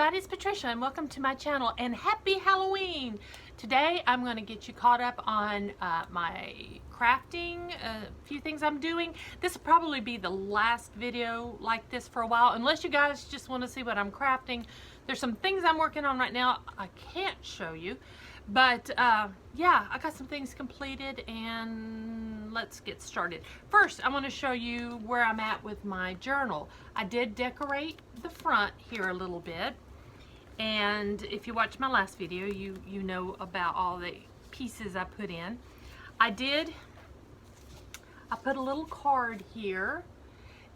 everybody, it's Patricia and welcome to my channel and happy Halloween. Today I'm going to get you caught up on my crafting, a few things I'm doing. This will probably be the last video like this for a while, unless you guys just want to see what I'm crafting. There's some things I'm working on right now I can't show you, but yeah, I got some things completed and let's get started. First, I want to show you where I'm at with my journal. I did decorate the front here a little bit, and if you watched my last video, you know about all the pieces I put in. I put a little card here,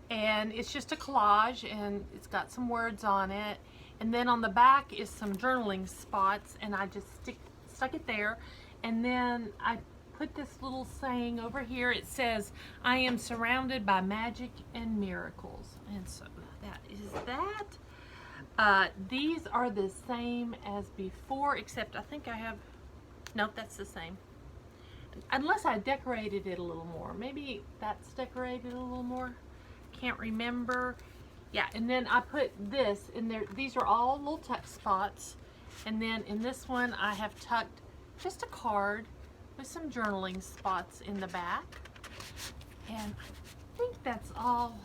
and it's just a collage, and it's got some words on it, and then on the back is some journaling spots, and I just stuck it there. And then I put this little saying over here. It says, "I am surrounded by magic and miracles." And so that is that. These are the same as before, except I think I have, nope, that's the same. Unless I decorated it a little more. Maybe that's decorated a little more. Can't remember. Yeah, and then I put this in there. These are all little tuck spots. And then in this one, I have tucked just a card with some journaling spots in the back. And I think that's all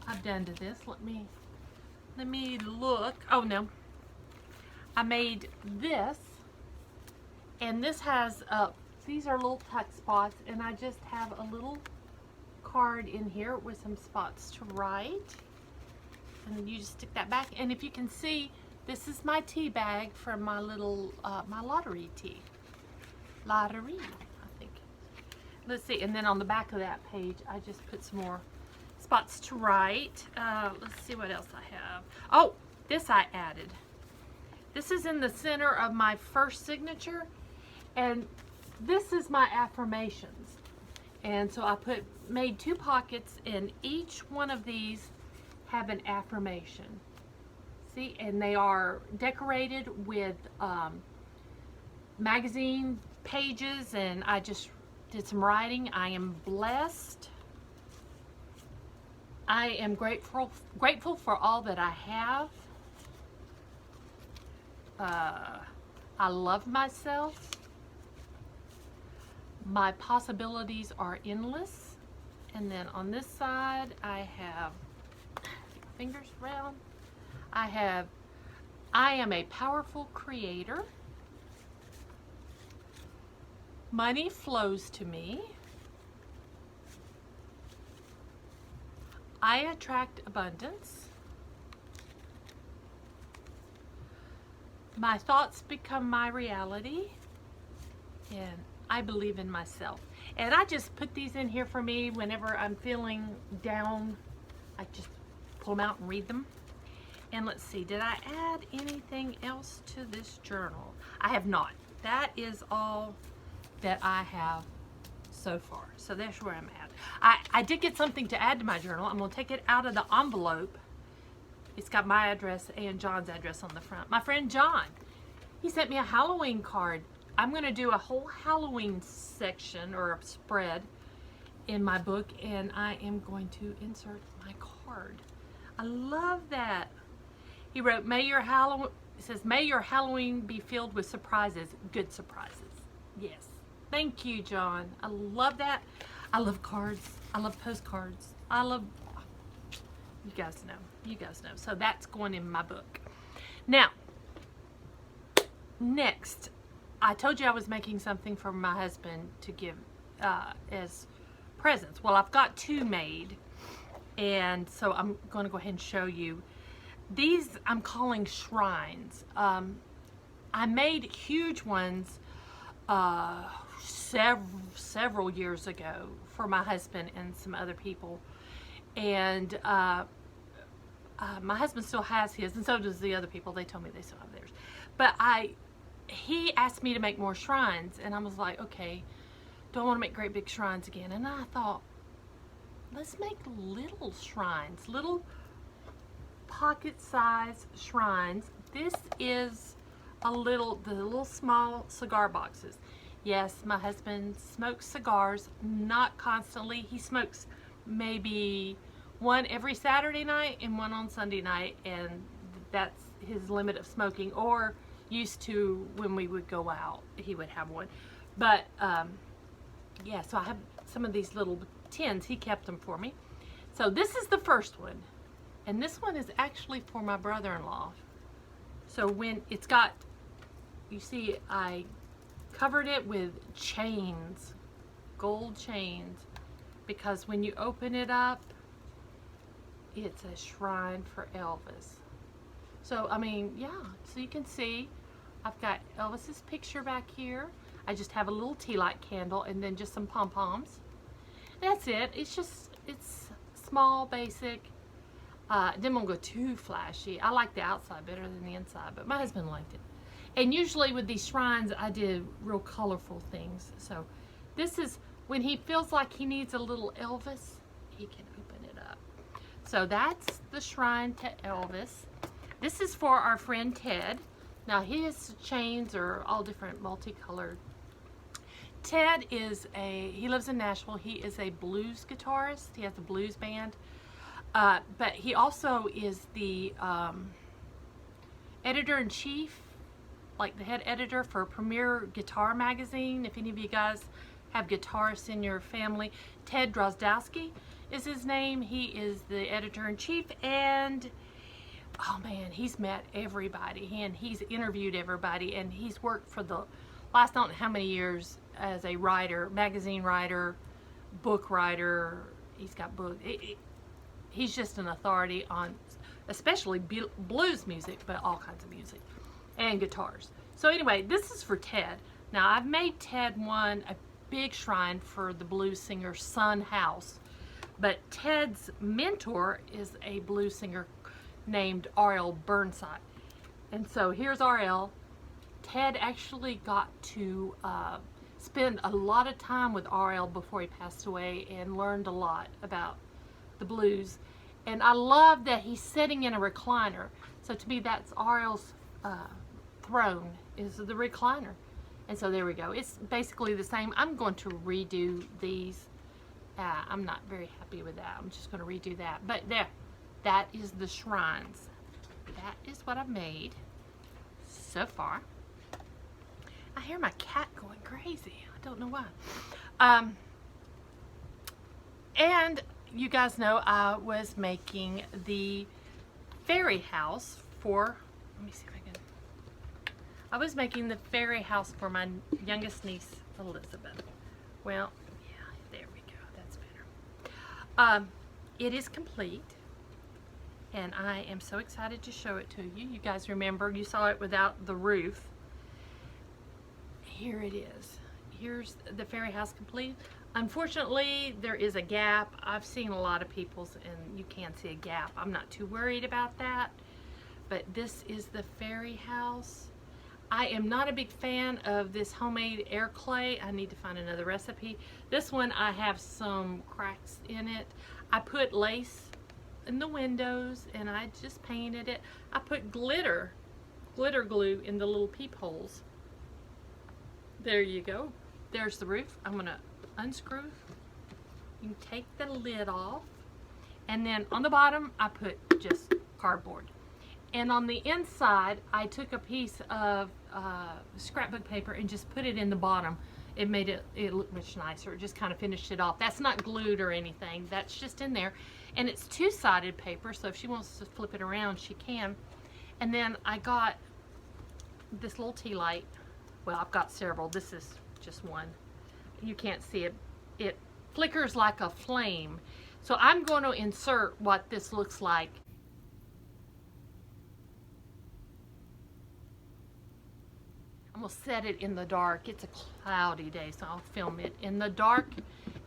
I've done to this. Let me look. Oh no, I made this, and this has these are little tuck spots, and I just have a little card in here with some spots to write, and you just stick that back. And if you can see, this is my tea bag from my little my lottery tea. Lottery, I think. Let's see, and then on the back of that page, I just put some more spots to write. Let's see what else I have. Oh, this I added. This is in the center of my first signature, and this is my affirmations. And so I made two pockets, and each one of these have an affirmation. See, and they are decorated with magazine pages, and I just did some writing. I am blessed. I am grateful for all that I have. I love myself. My possibilities are endless. And then on this side, I have, fingers around, I am a powerful creator. Money flows to me. I attract abundance. My thoughts become my reality. And I believe in myself. And I just put these in here for me whenever I'm feeling down. I just pull them out and read them. And let's see, did I add anything else to this journal? I have not. That is all that I have so far. So that's where I'm at. I did get something to add to my journal. I'm going to take it out of the envelope. It's got my address and John's address on the front. My friend John, he sent me a Halloween card. I'm going to do a whole Halloween section or a spread in my book, and I am going to insert my card. I love that. He wrote, "May your Halloween," it says, "May your Halloween be filled with surprises, good surprises." Yes. Thank you, John. I love that. I love cards. I love postcards. I love, you guys know. You guys know. So that's going in my book. Now, next, I told you I was making something for my husband to give as presents. Well, I've got two made, and so I'm going to go ahead and show you. These I'm calling shrines. I made huge ones several years ago for my husband and some other people, and my husband still has his, and so does the other people. They told me they still have theirs, but he asked me to make more shrines, and I was like, okay, don't want to make great big shrines again. And I thought, let's make little shrines, little pocket-sized shrines. This is the little small cigar boxes. Yes, my husband smokes cigars, not constantly. He smokes maybe one every Saturday night and one on Sunday night, and that's his limit of smoking, or used to when we would go out, he would have one. But yeah, so I have some of these little tins. He kept them for me. So this is the first one, and this one is actually for my brother-in-law. So when it's got, you see, I covered it with chains, gold chains, because when you open it up, it's a shrine for Elvis. So, I mean, yeah, so you can see I've got Elvis's picture back here. I just have a little tea light candle and then just some pom-poms. That's it. It's just, it's small, basic. Didn't want to go too flashy. I like the outside better than the inside, but my husband liked it. And usually with these shrines, I did real colorful things. So this is, when he feels like he needs a little Elvis, he can open it up. So that's the shrine to Elvis. This is for our friend Ted. Now his chains are all different, multicolored. Ted is he lives in Nashville. He is a blues guitarist. He has a blues band. But he also is the editor-in-chief, like the head editor for Premier Guitar Magazine. If any of you guys have guitarists in your family, Ted Drozdowski is his name. He is the editor-in-chief, and oh man, he's met everybody, and he's interviewed everybody, and he's worked for the last I don't know how many years as a writer, magazine writer, book writer. He's got books. He's just an authority on especially blues music, but all kinds of music and guitars. So anyway, this is for Ted. Now I've made Ted a big shrine for the blues singer's son house, but Ted's mentor is a blues singer named R.L. Burnside. And so here's R.L. Ted actually got to spend a lot of time with R.L. before he passed away and learned a lot about the blues. And I love that he's sitting in a recliner. So to me, that's R.L.'s throne, is the recliner. And so there we go. It's basically the same. I'm going to redo these. I'm not very happy with that. I'm just going to redo that. But there, that is the shrines. That is what I've made so far. I hear my cat going crazy. I don't know why. And you guys know I was making the fairy house for, let me see if I can, I was making the fairy house for my youngest niece, Elizabeth. Well, yeah, there we go. That's better. It is complete, and I am so excited to show it to you. You guys remember, you saw it without the roof. Here it is. Here's the fairy house complete. Unfortunately, there is a gap. I've seen a lot of people's and you can see a gap. I'm not too worried about that. But this is the fairy house. I am not a big fan of this homemade air clay. I need to find another recipe. This one, I have some cracks in it. I put lace in the windows and I just painted it. I put glitter glue in the little peepholes. There you go. There's the roof. I'm gonna unscrew. You can take the lid off, and then on the bottom I put just cardboard, and on the inside I took a piece of scrapbook paper and just put it in the bottom. It made it look much nicer. It just kind of finished it off. That's not glued or anything. That's just in there, and it's two-sided paper, so if she wants to flip it around she can. And then I got this little tea light. Well, I've got several. This is just one. You can't see it. It flickers like a flame. So I'm going to insert what this looks like. I'm going to set it in the dark. It's a cloudy day, so I'll film it in the dark,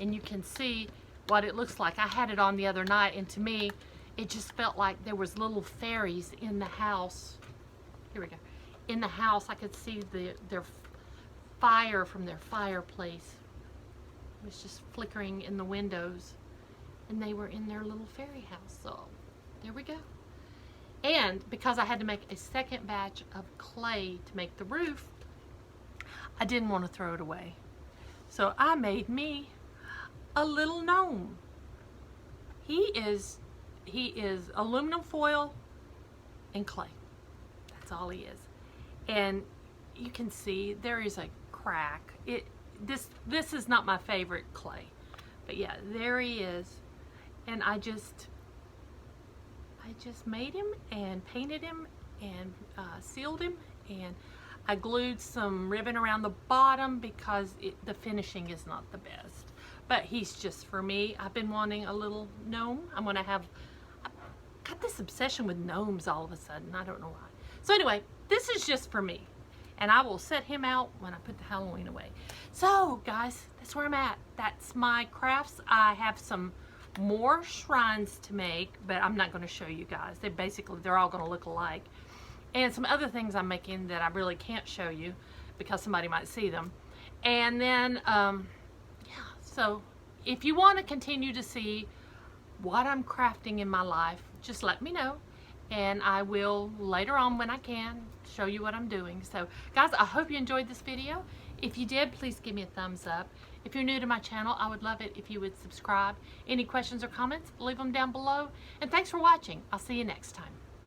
and you can see what it looks like. I had it on the other night, and to me, it just felt like there was little fairies in the house. Here we go. In the house, I could see their fire from their fireplace. It was just flickering in the windows, and they were in their little fairy house. So there we go. And because I had to make a second batch of clay to make the roof, I didn't want to throw it away. So I made me a little gnome. He is aluminum foil and clay. That's all he is. And you can see there is a crack. This is not my favorite clay, but yeah, there he is. And I just made him and painted him and sealed him, and I glued some ribbon around the bottom because the finishing is not the best. But he's just for me. I've been wanting a little gnome. I've got this obsession with gnomes all of a sudden. I don't know why. So anyway, this is just for me. And I will set him out when I put the Halloween away. So guys, that's where I'm at. That's my crafts. I have some more shrines to make, but I'm not going to show you guys. They're all going to look alike. And some other things I'm making that I really can't show you because somebody might see them. And then, yeah, so if you want to continue to see what I'm crafting in my life, just let me know. And I will, later on when I can, show you what I'm doing. So, guys, I hope you enjoyed this video. If you did, please give me a thumbs up. If you're new to my channel, I would love it if you would subscribe. Any questions or comments, leave them down below. And thanks for watching. I'll see you next time.